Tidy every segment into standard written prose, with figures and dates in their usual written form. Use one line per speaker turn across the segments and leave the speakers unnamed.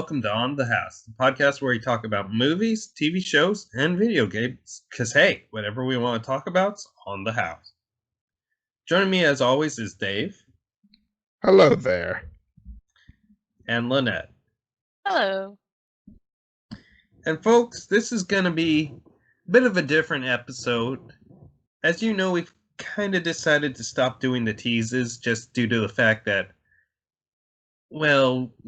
welcome to On the House, the podcast where we talk about movies, TV shows, and video games. Because, hey, whatever we want to talk about's on the house. Joining me, as always, is Dave.
Hello there.
And Lynette.
Hello.
And, folks, this is going to be a bit of a different episode. As you know, we've kind of decided to stop doing the teases just due to the fact that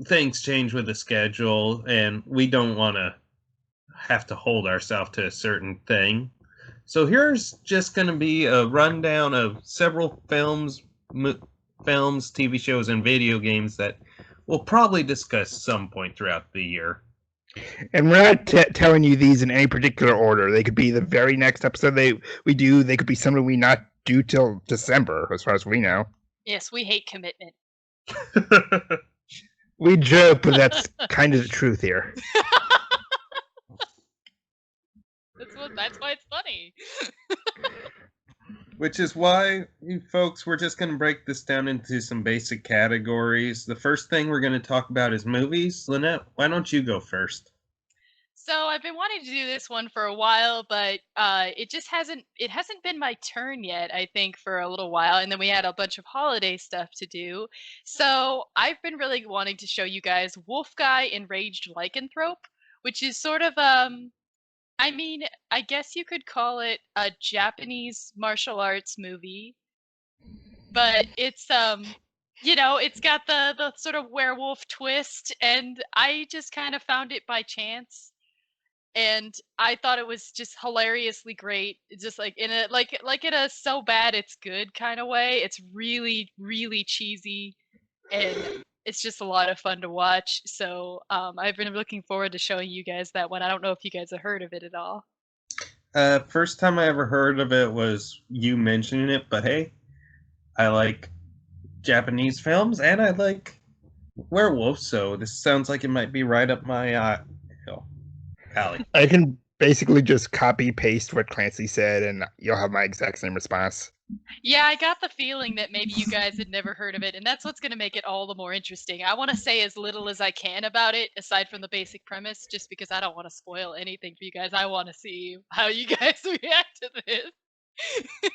things change with the schedule, and we don't want to have to hold ourselves to a certain thing. So here's just going to be a rundown of several films, TV shows, and video games that we'll probably discuss some point throughout the year.
And we're not telling you these in any particular order. They could be the very next episode we do. They could be something we not do till December, as far as we know.
Yes, we hate commitment.
We joke, but that's kind of the truth here.
That's why it's funny.
Which is why, you folks, we're just going to break this down into some basic categories. The first thing we're going to talk about is movies. Lynette, why don't you go first?
So I've been wanting to do this one for a while, but it hasn't been my turn yet, I think, for a little while. And then we had a bunch of holiday stuff to do. So I've been really wanting to show you guys Wolf Guy Enraged Lycanthrope, which is sort of I guess you could call it a Japanese martial arts movie, but it's it's got the sort of werewolf twist, and I just kind of found it by chance, and I thought it was just hilariously great, just like in a so bad it's good kind of way. It's really, really cheesy, and it's just a lot of fun to watch. So I've been looking forward to showing you guys that one. I don't know if you guys have heard of it at all.
First time I ever heard of it was you mentioning it, but hey, I like Japanese films and I like werewolves, so this sounds like it might be right up my alley.
I can basically just copy paste what Clancy said, and you'll have my exact same response.
Yeah, I got the feeling that maybe you guys had never heard of it, and that's what's going to make it all the more interesting. I want to say as little as I can about it, aside from the basic premise, just because I don't want to spoil anything for you guys. I want to see how you guys react to this.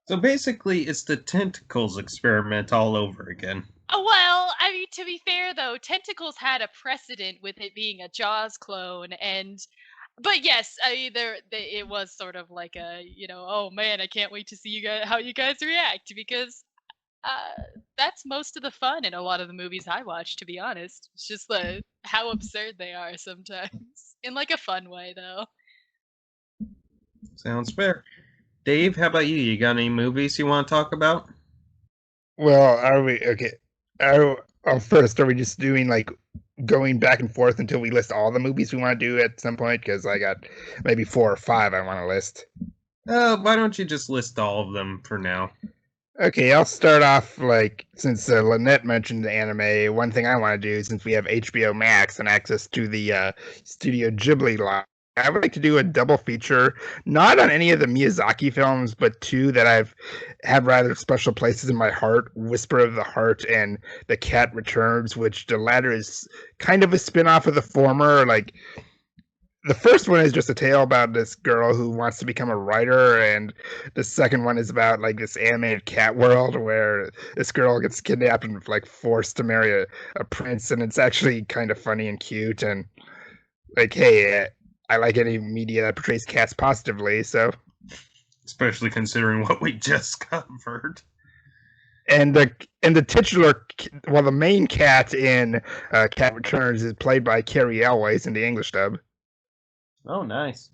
So basically, it's the Tentacles experiment all over again.
Well, I mean, to be fair, though, Tentacles had a precedent with it being a Jaws clone, but yes, I mean, it was sort of like oh man, I can't wait to see how you guys react, because that's most of the fun in a lot of the movies I watch, to be honest. It's just how absurd they are sometimes, in like a fun way, though.
Sounds fair. Dave, how about you? You got any movies you want to talk about?
Well, are we okay? First, are we just doing like going back and forth until we list all the movies we want to do at some point? Because I got maybe 4 or 5 I want to list.
Why don't you just list all of them for now?
Okay, I'll start off, since Lynette mentioned the anime, one thing I want to do, since we have HBO Max and access to the Studio Ghibli line, I would like to do a double feature, not on any of the Miyazaki films, but 2 that have rather special places in my heart, Whisper of the Heart and The Cat Returns, which the latter is kind of a spin-off of the former. The first one is just a tale about this girl who wants to become a writer, and the second one is about this animated cat world where this girl gets kidnapped and forced to marry a prince, and it's actually kind of funny and cute, and hey, I like any media that portrays cats positively, so.
Especially considering what we just covered.
And the titular, the main cat in Cat Returns is played by Carrie Elways in the English dub.
Oh, nice.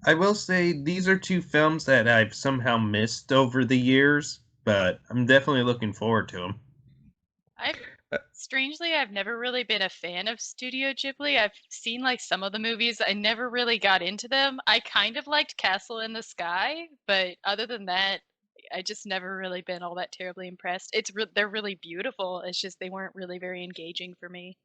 I will say these are 2 films that I've somehow missed over the years, but I'm definitely looking forward to them.
Strangely, I've never really been a fan of Studio Ghibli. I've seen some of the movies. I never really got into them. I kind of liked Castle in the Sky, but other than that, I just never really been all that terribly impressed. They're really beautiful. It's just they weren't really very engaging for me.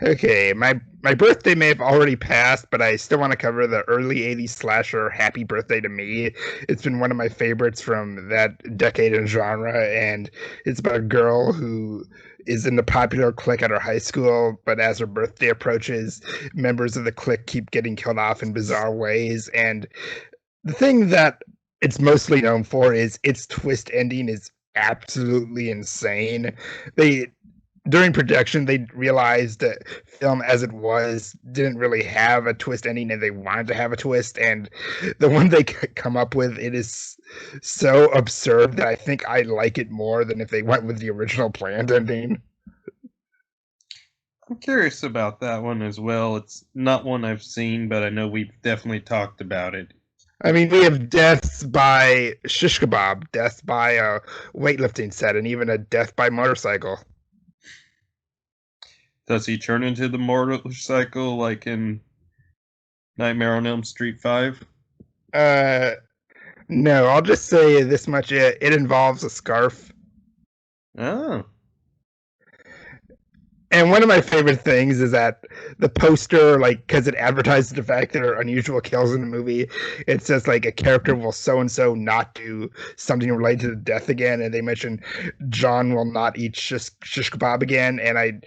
Okay, my birthday may have already passed, but I still want to cover the early 80s slasher Happy Birthday to Me. It's been one of my favorites from that decade and genre, and it's about a girl who is in the popular clique at her high school, but as her birthday approaches, members of the clique keep getting killed off in bizarre ways. And the thing that it's mostly known for is its twist ending is absolutely insane. They During production they realized that film as it was didn't really have a twist ending and they wanted to have a twist, and the one they come up with, it is so absurd that I think I like it more than if they went with the original planned ending.
I'm curious about that one as well. It's not one I've seen, but I know we've definitely talked about it.
I mean, we have deaths by shish kebab, death by a weightlifting set, and even a death by motorcycle.
Does he turn into the motorcycle like in Nightmare on Elm Street 5?
No, I'll just say this much: it involves a scarf.
Oh.
And one of my favorite things is that the poster, like, because it advertises the fact that there are unusual kills in the movie, it says, like, a character will so-and-so not do something related to death again, and they mention John will not eat shish kebab again, and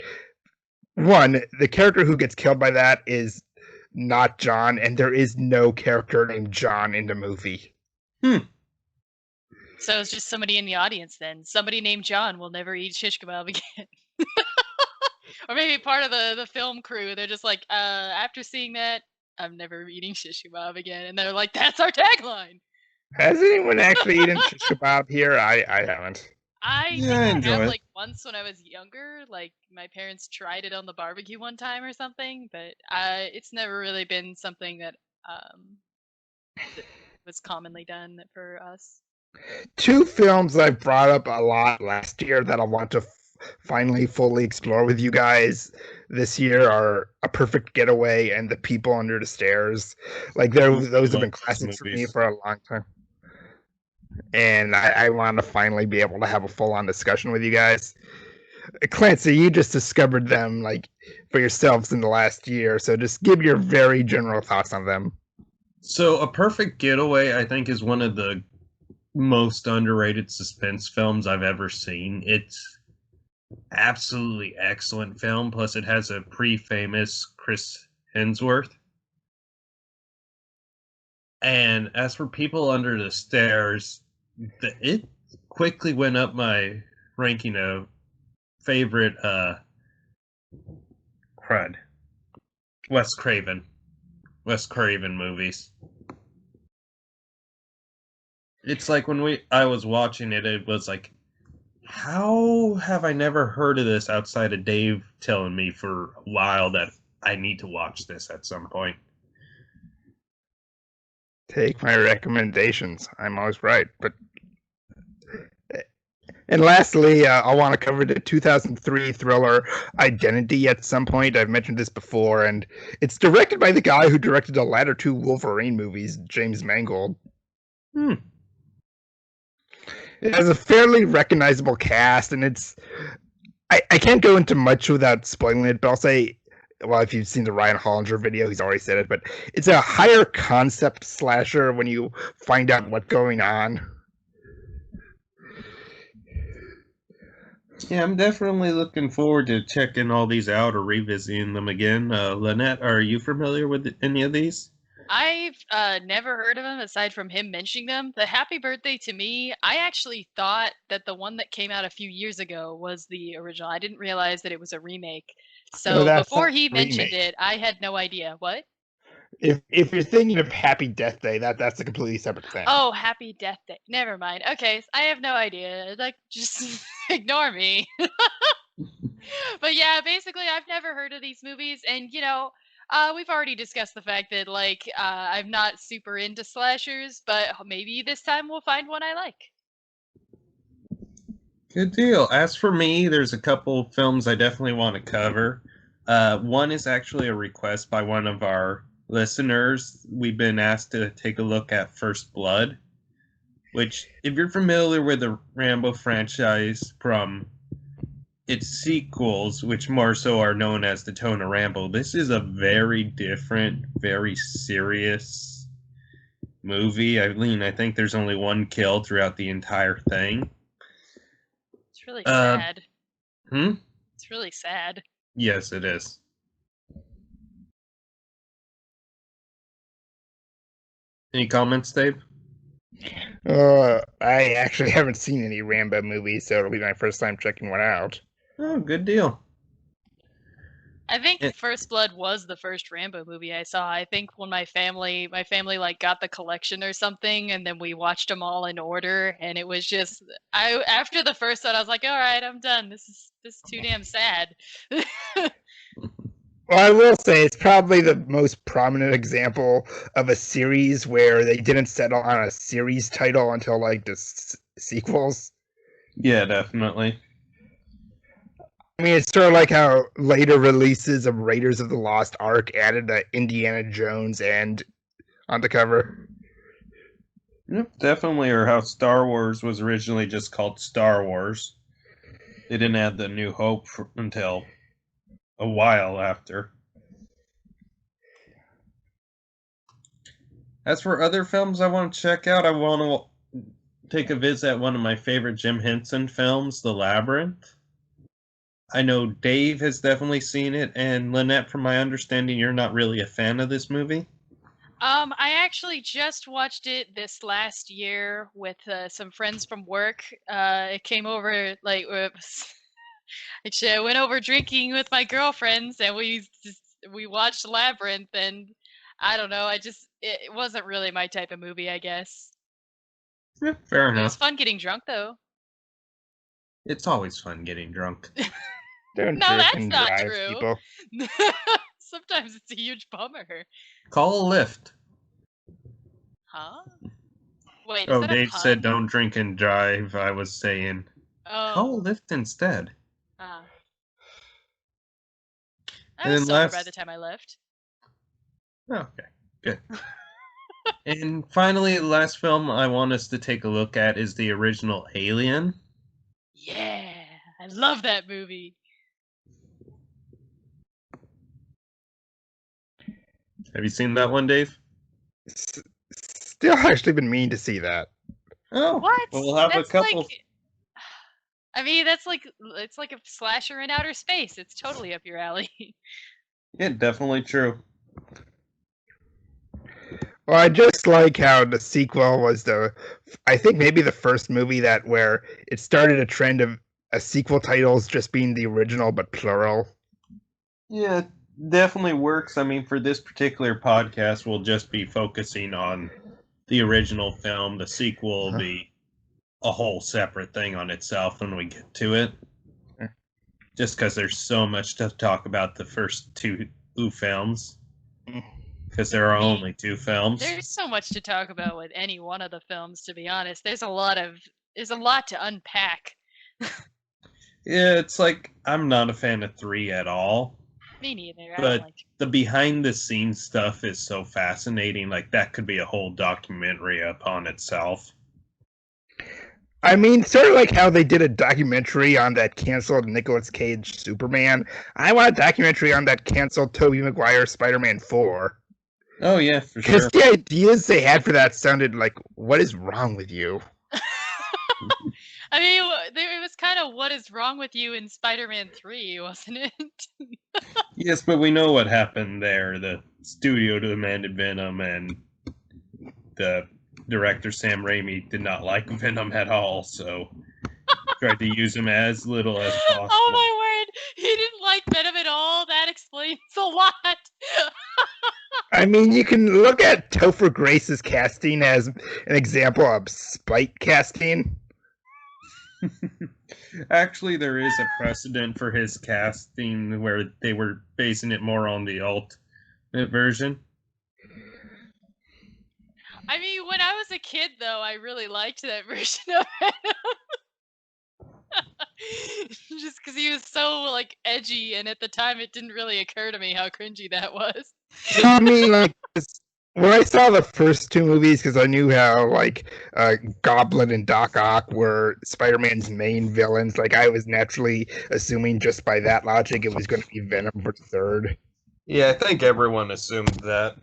the character who gets killed by that is not John, and there is no character named John in the movie.
So it's just somebody in the audience then. Somebody named John will never eat shish kebab again. Or maybe part of the film crew, they're just like, after seeing that, I'm never eating shish kebab again. And they're like, that's our tagline.
Has anyone actually eaten shish kebab here? I haven't.
I think I have like once when I was younger. Like my parents tried it on the barbecue one time or something, but it's never really been something that was commonly done for us.
Two films I brought up a lot last year that I want to finally fully explore with you guys this year are A Perfect Getaway and The People Under the Stairs. Like those have been classics for me for a long time. And I want to finally be able to have a full-on discussion with you guys. Clancy, you just discovered them like for yourselves in the last year, so just give your very general thoughts on them.
So A Perfect Getaway, I think, is one of the most underrated suspense films I've ever seen. It's absolutely excellent film, plus it has a pre-famous Chris Hemsworth. And as for People Under the Stairs, it quickly went up my ranking of favorite Wes Craven movies. It's like when I was watching it, it was like, how have I never heard of this outside of Dave telling me for a while that I need to watch this at some point?
Take my recommendations. I'm always right. And lastly, I want to cover the 2003 thriller Identity at some point. I've mentioned this before, and it's directed by the guy who directed the latter two Wolverine movies, James Mangold. It has a fairly recognizable cast, and I can't go into much without spoiling it, but I'll say, well, if you've seen the Ryan Hollinger video, he's already said it, but it's a higher concept slasher when you find out what's going on.
Yeah, I'm definitely looking forward to checking all these out or revisiting them again. Lynette, are you familiar with any of these?
I've never heard of him aside from him mentioning them. The Happy Birthday to Me, I actually thought that the one that came out a few years ago was the original. I didn't realize that it was a remake. So before he mentioned it, I had no idea. What?
If you're thinking of Happy Death Day, that's a completely separate thing.
Oh, Happy Death Day. Never mind. Okay, so I have no idea. Like, just ignore me. But yeah, basically, I've never heard of these movies, and we've already discussed the fact that like I'm not super into slashers, but maybe this time we'll find one I like.
Good deal. As for me, there's a couple films I definitely want to cover. One is actually a request by one of our listeners. We've been asked to take a look at First Blood, which, if you're familiar with the Rambo franchise from its sequels, which more so are known as the Tone of Rambo, this is a very different, very serious movie. I think there's only one kill throughout the entire thing.
It's really sad.
Hmm?
It's really sad.
Yes, it is. Any comments, Dave?
I actually haven't seen any Rambo movies, so it'll be my first time checking one out.
Oh, good deal.
I think
It-
First Blood was the first Rambo movie I saw. I think when my family like got the collection or something, and then we watched them all in order, and it was just after the first one I was like, all right, I'm done. This is too damn sad.
Well, I will say it's probably the most prominent example of a series where they didn't settle on a series title until like the sequels.
Yeah, definitely.
I mean, it's sort of like how later releases of Raiders of the Lost Ark added the Indiana Jones and on the cover.
Yep, definitely. Or how Star Wars was originally just called Star Wars. They didn't add the New Hope until a while after. As for other films I want to check out, I want to take a visit at one of my favorite Jim Henson films, The Labyrinth. I know Dave has definitely seen it, and Lynette, from my understanding, you're not really a fan of this movie.
I actually just watched it this last year with some friends from work. It came over like actually I went over drinking with my girlfriends, and we watched Labyrinth, and I don't know, it wasn't really my type of movie, I guess.
Yeah, fair
It was
enough.
fun getting drunk though.
It's always fun getting drunk.
Don't
No,
drink
that's
and
not
drive,
true.
people.
Sometimes it's a huge bummer.
Call a lift.
Huh? Wait, is
Oh,
that a
Dave
pun?
said don't drink and drive. I was saying call a
Oh.
lift instead.
I
And
was
then
sober by
last,
the time I left.
okay, good. And finally, the last film I want us to take a look at is the original Alien.
Yeah, I love that movie.
Have you seen that one, Dave?
Still actually been meaning to see that.
Oh,
What?
well, we'll have a
That's
couple.
like, I mean, that's like it's like a slasher in outer space. It's totally up your alley.
Yeah, definitely true.
Well, I just like how the sequel was I think maybe the first movie that where it started a trend of a sequel titles just being the original but plural.
Yeah, it definitely works. I mean, for this particular podcast, we'll just be focusing on the original film. The sequel will be a whole separate thing on itself when we get to it. Just because there's so much to talk about the first two films. Because there are only two films.
There's so much to talk about with any one of the films, to be honest. There's a lot to unpack.
Yeah, it's like I'm not a fan of 3 at all.
Me neither. I
But
don't like
the behind the scenes stuff is so fascinating. Like that could be a whole documentary upon itself.
I mean, sort of like how they did a documentary on that canceled Nicolas Cage Superman. I want a documentary on that canceled Tobey Maguire Spider-Man 4.
Oh yeah, for
Because
sure.
the ideas they had for that sounded like, what is wrong with you?
I mean, it was kind of what is wrong with you in Spider-Man 3, wasn't it?
Yes, but we know what happened there. The studio demanded Venom, and the director Sam Raimi did not like Venom at all, so tried to use him as little as possible.
Oh my word! He didn't like Venom at all. That explains a lot.
I mean, you can look at Topher Grace's casting as an example of spite casting.
Actually, there is a precedent for his casting where they were basing it more on the alternate version.
I mean, when I was a kid, though, I really liked that version of Venom. Just because he was so like edgy, and at the time, it didn't really occur to me how cringy that was.
I mean, like, when I saw the first two movies, because I knew how, like, Goblin and Doc Ock were Spider-Man's main villains, like, I was naturally assuming just by that logic it was going to be Venom for the third.
Yeah, I think everyone assumed that.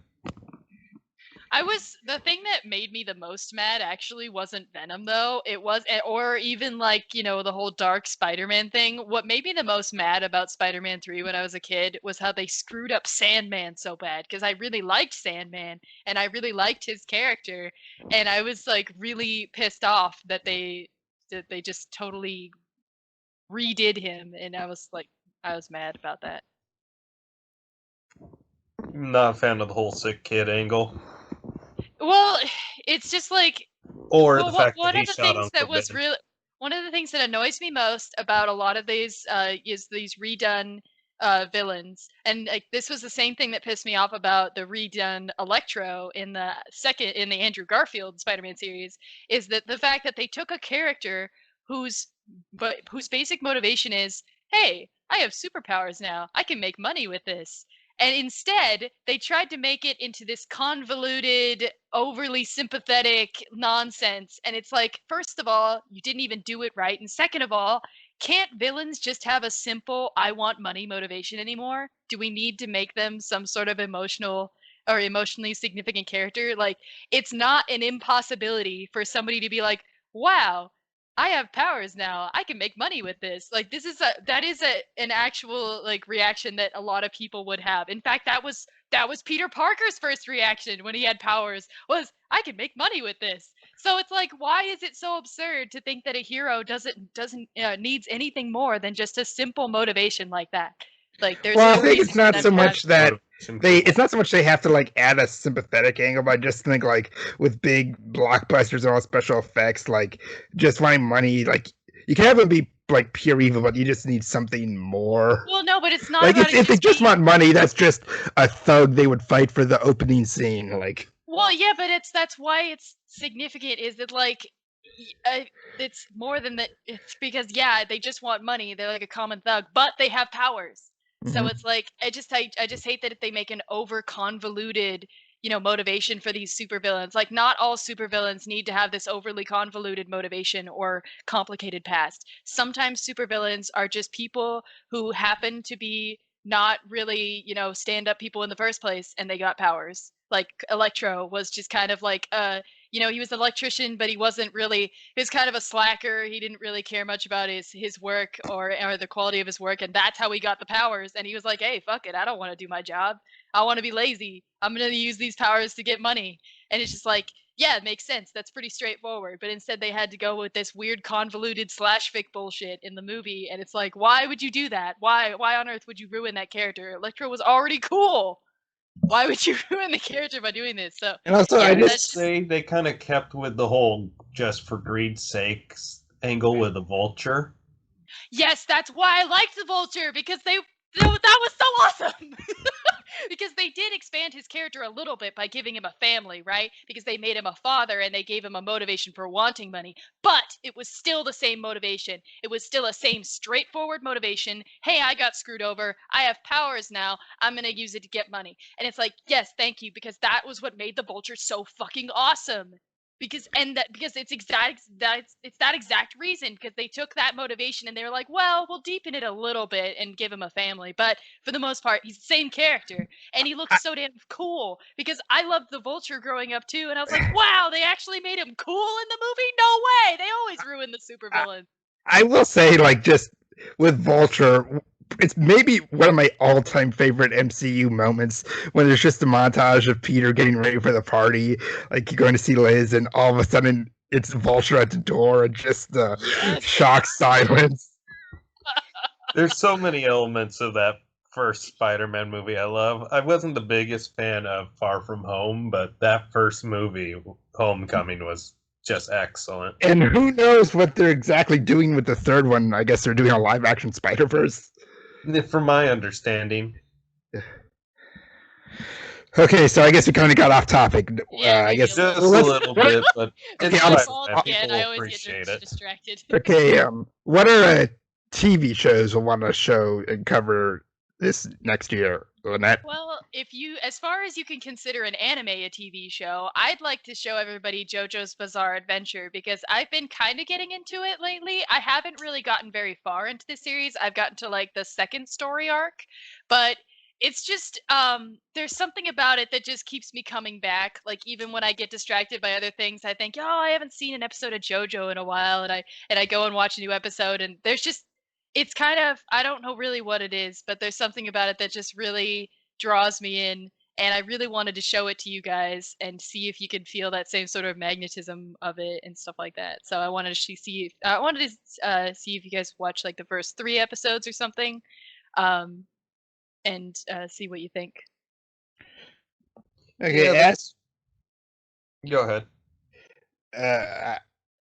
The thing that made me the most mad actually wasn't Venom though. It was, or even like, the whole dark Spider-Man thing. What made me the most mad about Spider-Man 3 when I was a kid was how they screwed up Sandman so bad, because I really liked Sandman and I really liked his character, and I was like really pissed off that they just totally redid him, and I was mad about that.
Not a fan of the whole sick kid angle,
Well, it's just like,
or
well,
the fact that
one
he
of the
shot
things that
Uncle
was
Ben.
really one of the things that annoys me most about a lot of these is these redone villains, and like this was the same thing that pissed me off about the redone Electro in the Andrew Garfield Spider-Man series, is that the fact that they took a character whose whose basic motivation is, hey, I have superpowers now, I can make money with this. And instead, they tried to make it into this convoluted, overly sympathetic nonsense. And it's like, first of all, you didn't even do it right. And second of all, can't villains just have a simple, I want money motivation anymore? Do we need to make them some sort of emotional or emotionally significant character? Like, it's not an impossibility for somebody to be like, wow, I have powers now. I can make money with this. Like, that is an actual like reaction that a lot of people would have. In fact, that was Peter Parker's first reaction when he had powers, was I can make money with this. So it's like, why is it so absurd to think that a hero doesn't needs anything more than just a simple motivation like that? Like, there's
Well, I
no
think
reason
it's
for
not
them
so
to have.
much that
Motivation for
it's not so much they have to like add a sympathetic angle, but I just think like with big blockbusters and all special effects, like just wanting money, like you can have it be like pure evil, but you just need something more.
Well, no, but it's not
Like
about it
if they
just
just
being.
want money, that's just a thug they would fight for the opening scene. Like
Well, yeah, but that's why it's significant. Is that like, it's more than that. It's because, yeah, they just want money. They're like a common thug, but they have powers. So
mhm.
it's like, I just hate that if they make an over convoluted, motivation for these supervillains. Like, not all supervillains need to have this overly convoluted motivation or complicated past. Sometimes supervillains are just people who happen to be not really, stand up people in the first place, and they got powers. Like Electro was just kind of like, he was an electrician, but he was kind of a slacker. He didn't really care much about his work or the quality of his work, and that's how he got the powers. And he was like, hey, fuck it, I don't want to do my job. I want to be lazy. I'm gonna use these powers to get money. And it's just like, yeah, it makes sense. That's pretty straightforward. But instead, they had to go with this weird, convoluted slash fic bullshit in the movie. And it's like, why would you do that? Why on earth would you ruin that character? Electro was already cool. Why would you ruin the character by doing this? So,
And also, I
yeah,
I would
that's
just
just.
say they kind of kept with the whole just for greed's sakes angle with the vulture.
Yes, that's why I liked the Vulture, because that was so awesome. Because they did expand his character a little bit by giving him a family, right? Because they made him a father and they gave him a motivation for wanting money. But it was still the same motivation. It was still a same straightforward motivation. Hey, I got screwed over. I have powers now. I'm going to use it to get money. And it's like, yes, thank you, because that was what made the Vulture so fucking awesome. Because it's that exact reason, because they took that motivation and they were like, well, we'll deepen it a little bit and give him a family, but for the most part he's the same character, and he looks so damn cool, because I loved the Vulture growing up too, and I was like, wow, they actually made him cool in the movie. No way, they always ruin the
I,
supervillain.
I will say, like, just with Vulture, it's maybe one of my all-time favorite MCU moments when there's just a montage of Peter getting ready for the party, like going to see Liz, and all of a sudden it's Vulture at the door, and just the
Yes.
shock silence.
There's so many elements of that first Spider-Man movie I love. I wasn't the biggest fan of Far From Home, but that first movie, Homecoming, was just excellent.
And who knows what they're exactly doing with the third one? I guess they're doing a live-action Spider-Verse.
From my understanding.
Okay, so I guess we kind of got off topic.
Yeah,
I
maybe
guess
a
Just a
little.
little bit, but
Okay,
it's
I'll
My
just-
fault
Spider-Man.
again.
People
I
will
always
appreciate
get
it.
distracted.
Okay, what are TV shows we'll want to show and cover this next year, Lynette?
Well, as far as you can consider an anime a TV show, I'd like to show everybody JoJo's Bizarre Adventure, because I've been kind of getting into it lately. I haven't really gotten very far into the series. I've gotten to like the second story arc, but it's just there's something about it that just keeps me coming back. Like even when I get distracted by other things, I think, oh, I haven't seen an episode of JoJo in a while, and I go and watch a new episode, and there's just it's kind of I don't know really what it is, but there's something about it that just really draws me in. And I really wanted to show it to you guys and see if you could feel that same sort of magnetism of it and stuff like that. So I wanted to see if you guys watch like the first 3 episodes or something. Um, and see what you think.
Okay,
Yeah,
as
Go ahead.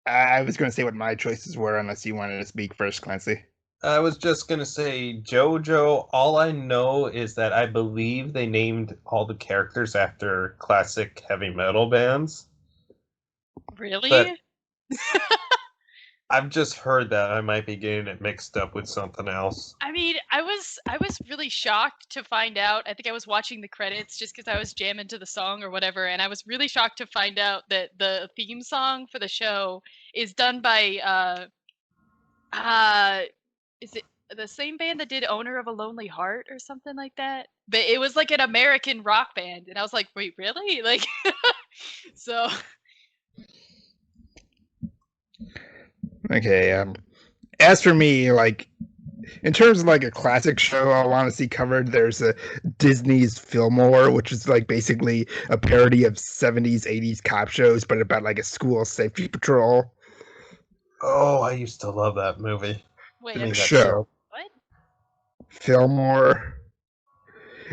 I was going to say what my choices were, unless you wanted to speak first, Clancy.
I was just gonna say JoJo. All I know is that I believe they named all the characters after classic heavy metal bands.
Really?
But I've just heard that. I might be getting it mixed up with something else.
I mean, I was really shocked to find out. I think I was watching the credits just because I was jamming to the song or whatever, and I was really shocked to find out that the theme song for the show is done by is it the same band that did Owner of a Lonely Heart or something like that? But it was like an American rock band, and I was like, wait, really? Like, so
Okay, as for me, like in terms of like a classic show I want to see covered, there's a Disney's Fillmore, which is like basically a parody of 70s, 80s cop shows, but about like a school safety patrol
Oh, I used to love that movie.
wait,
I mean, that
show.
what?
Fillmore.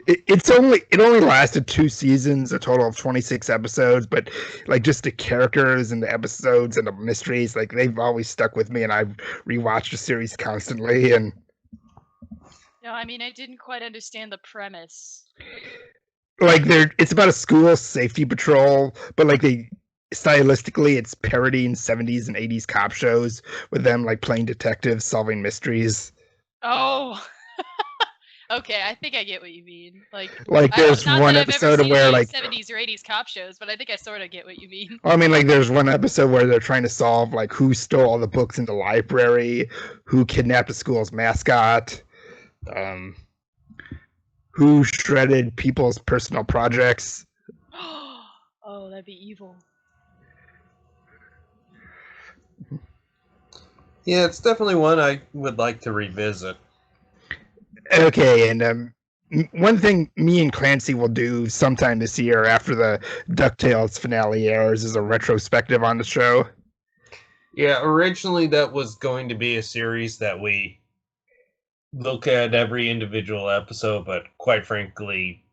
It only lasted 2 seasons, a total of 26 episodes, but like just the characters and the episodes and the mysteries, like they've always stuck with me, and I've rewatched the series constantly. And
No, I mean I didn't quite understand the premise.
like it's about a school safety patrol, but like they stylistically it's parodying 70s and 80s cop shows with them like playing detectives solving mysteries.
Oh. Okay, I think I get what you mean. Like
There's
not
one
that I've ever
episode
seen
where
any
like
70s or 80s cop shows, but I think I sort of get what you mean.
I mean, like, there's one episode where they're trying to solve like who stole all the books in the library, who kidnapped the school's mascot, um, who shredded people's personal projects.
Oh, that'd be evil.
Yeah, it's definitely one I would like to revisit.
Okay, and one thing me and Clancy will do sometime this year after the DuckTales finale airs is a retrospective on the show.
Yeah, originally that was going to be a series that we look at every individual episode, but quite frankly,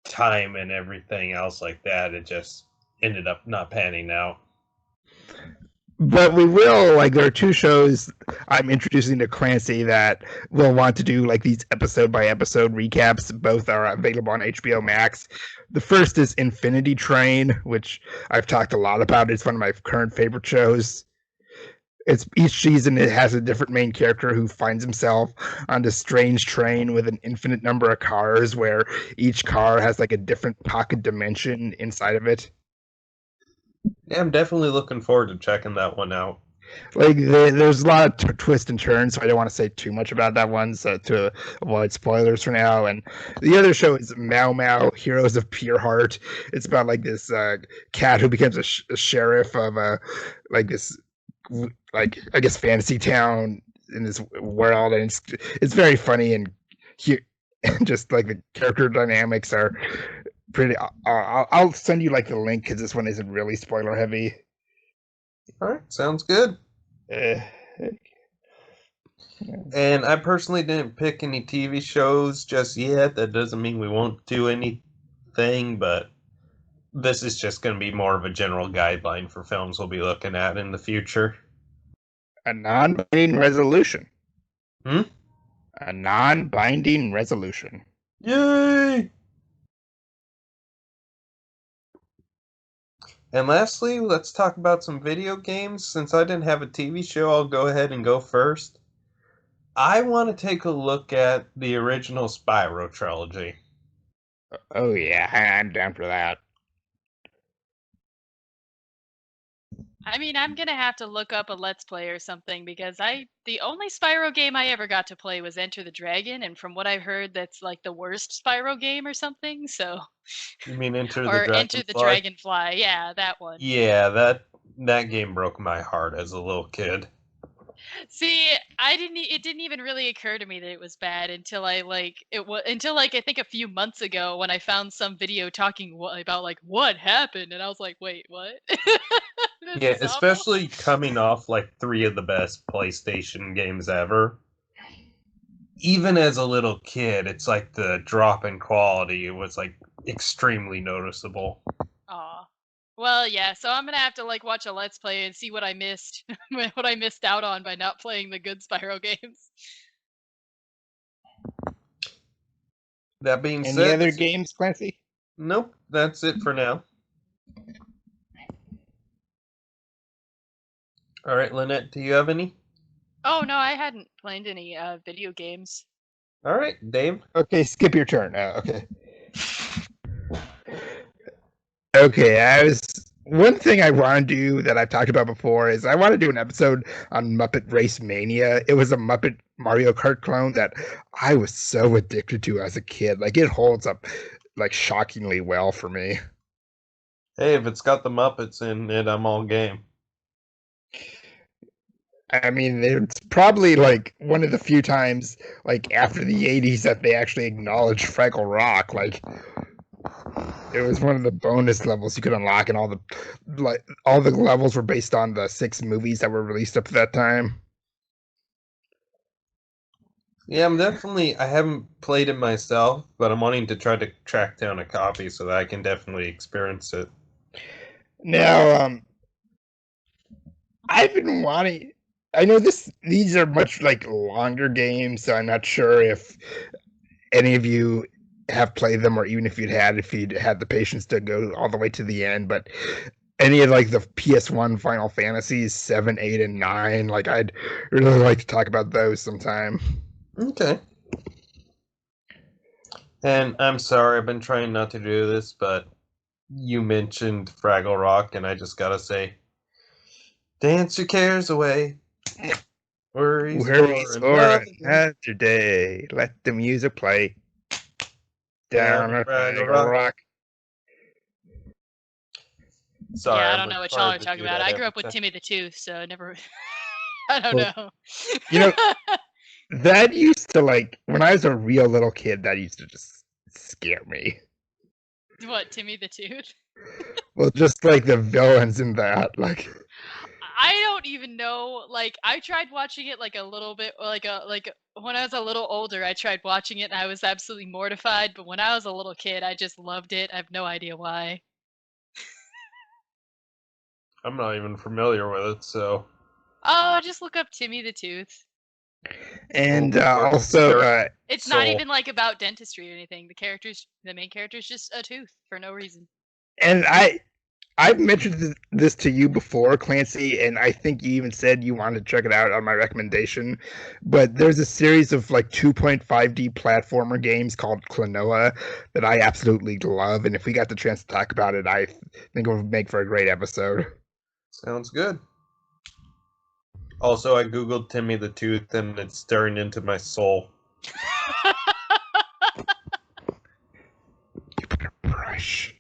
time and everything else like that, it just ended up not panning out.
But we will, like, there are 2 shows I'm introducing to Clancy that we'll want to do, like, these episode by episode recaps. Both are available on HBO Max. The first is Infinity Train, which I've talked a lot about. It's one of my current favorite shows. It's each season it has a different main character who finds himself on this strange train with an infinite number of cars where each car has like a different pocket dimension inside of it.
Yeah, I'm definitely looking forward to checking that one out.
Like there's a lot of twists and turns, so I don't want to say too much about that one, so to avoid spoilers for now. And the other show is Mau Mau, Heroes of Pure Heart. It's about like this cat who becomes a sheriff of like this like I guess fantasy town in this world, and it's very funny and just like the character dynamics are pretty. I'll send you like the link because this one isn't really spoiler heavy.
All right, sounds good.
Uh,
And I personally didn't pick any TV shows just yet. That doesn't mean we won't do anything, but this is just going to be more of a general guideline for films we'll be looking at in the future.
a non-binding resolution.
Hmm?
A non-binding resolution.
Yay! And lastly, let's talk about some video games. Since I didn't have a TV show, I'll go ahead and go first. I want to take a look at the original Spyro trilogy.
Oh yeah, I'm down for that.
I mean, I'm gonna have to look up a Let's Play or something because the only Spyro game I ever got to play was Enter the Dragon, and from what I've heard, that's like the worst Spyro game or something. So,
You mean Enter the
or Enter the
Dragonfly?
Dragonfly, yeah, that one.
Yeah, that game broke my heart as a little kid.
See, it didn't even really occur to me that it was bad until until like I think a few months ago when I found some video talking about like what happened, and I was like, wait, what? This
Yeah,
is awful.
especially coming off like three of the best PlayStation games ever. Even as a little kid, it's like the drop in quality was like extremely noticeable.
Aw. Well, yeah, so I'm gonna have to like watch a Let's Play and see what I missed, what I missed out on by not playing the good Spyro games.
That being
Any
said,
other games, Clancy?
nope, that's it for now. All right, Lynette, do you have any?
Oh no, I hadn't played any video games.
All right, Dave.
Okay, skip your turn. Okay. Okay, one thing I want to do that I've talked about before is I want to do an episode on Muppet Race Mania. It was a Muppet Mario Kart clone that I was so addicted to as a kid. Like it holds up like shockingly well for me.
Hey, if it's got the Muppets in it, I'm all game.
I mean, it's probably like one of the few times like after the 80s that they actually acknowledged Fraggle Rock. Like it was one of the bonus levels you could unlock, and all the levels were based on the 6 movies that were released up to that time.
Yeah, I haven't played it myself, but I'm wanting to try to track down a copy so that I can definitely experience it.
Now, I've been wanting. I know these are much like longer games, so I'm not sure if any of you have played them, or even if you'd had the patience to go all the way to the end. But any of like the PS1 Final Fantasies 7, 8, and 9, like I'd really like to talk about those sometime.
Okay. And I'm sorry, I've been trying not to do this, but you mentioned Fraggle Rock, and I just gotta say, dance your cares away. Worries
Worries
for
for
another day.
another day. Let the music play. Down a Fraggle Rock.
Sorry,
Yeah, I
I'm
don't know what y'all are
required to
talking
do
about.
that
I
every
grew up with
time.
Timmy the Tooth, so I never. I don't
Well,
know.
you know, that used to like when I was a real little kid, that used to just scare me.
What, Timmy the Tooth?
Well, just like the villains in that, like
I don't even know. Like, I tried watching it like a little bit, like when I was a little older. I tried watching it and I was absolutely mortified. But when I was a little kid, I just loved it. I have no idea why.
I'm not even familiar with it, so.
Oh, just look up Timmy the Tooth.
and
Lord,
also
Spirit,
It's not
soul.
even like about dentistry or anything. The main character is just a tooth for no reason.
and I've mentioned this to you before, Clancy, and I think you even said you wanted to check it out on my recommendation. But there's a series of like 2.5D platformer games called Klonoa that I absolutely love, and if we got the chance to talk about it, I think it would make for a great episode.
Sounds good. Also, I googled Timmy the Tooth, and it's staring into my soul.
You better brush.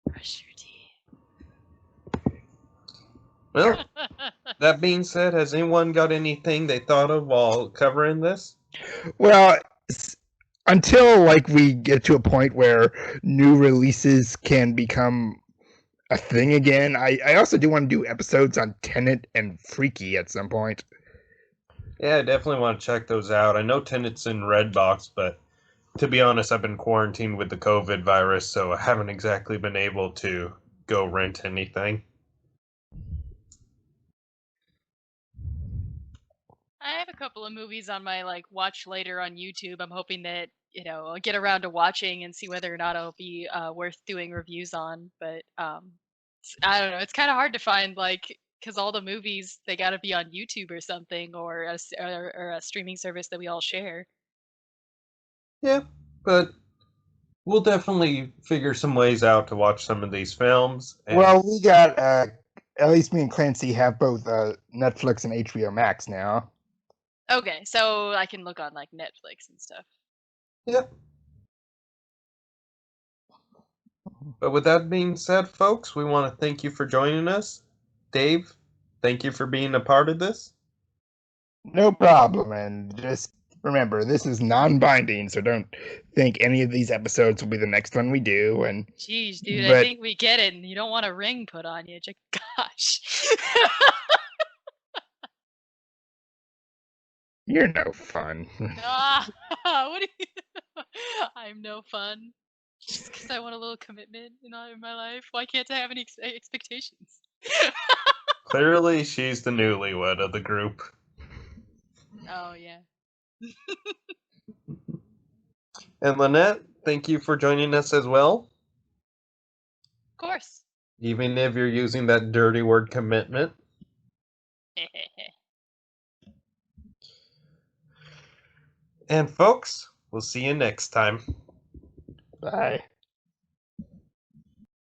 Brush your teeth.
Well, that being said, has anyone got anything they thought of while covering this?
Well, until like we get to a point where new releases can become a thing again, I also do want to do episodes on Tenet and Freaky at some point.
Yeah, I definitely want to check those out. I know Tenet's in Redbox, but to be honest, I've been quarantined with the COVID virus, so I haven't exactly been able to go rent anything.
I have a couple of movies on my like watch later on YouTube. I'm hoping that I'll get around to watching and see whether or not it'll be worth doing reviews on. But I don't know. It's kind of hard to find like because all the movies they got to be on YouTube or something or a streaming service that we all share.
Yeah, but we'll definitely figure some ways out to watch some of these films. And
Well, we got at least me and Clancy have both Netflix and HBO Max now.
Okay, so I can look on like Netflix and stuff.
Yep. But with that being said, folks, we want to thank you for joining us. Dave, thank you for being a part of this.
No problem. And just remember, this is non-binding, so don't think any of these episodes will be the next one we do. And
Jeez, dude, I
but
think we get it, and you don't want a ring put on you. Gosh.
you're no fun.
Ah, what do you? I'm no fun. Just because I want a little commitment in my life. Why can't I have any expectations?
Clearly, she's the newlywed of the group.
Oh yeah.
And Lynette, thank you for joining us as well.
Of course.
Even if you're using that dirty word commitment. And folks, we'll see you next time.
Bye.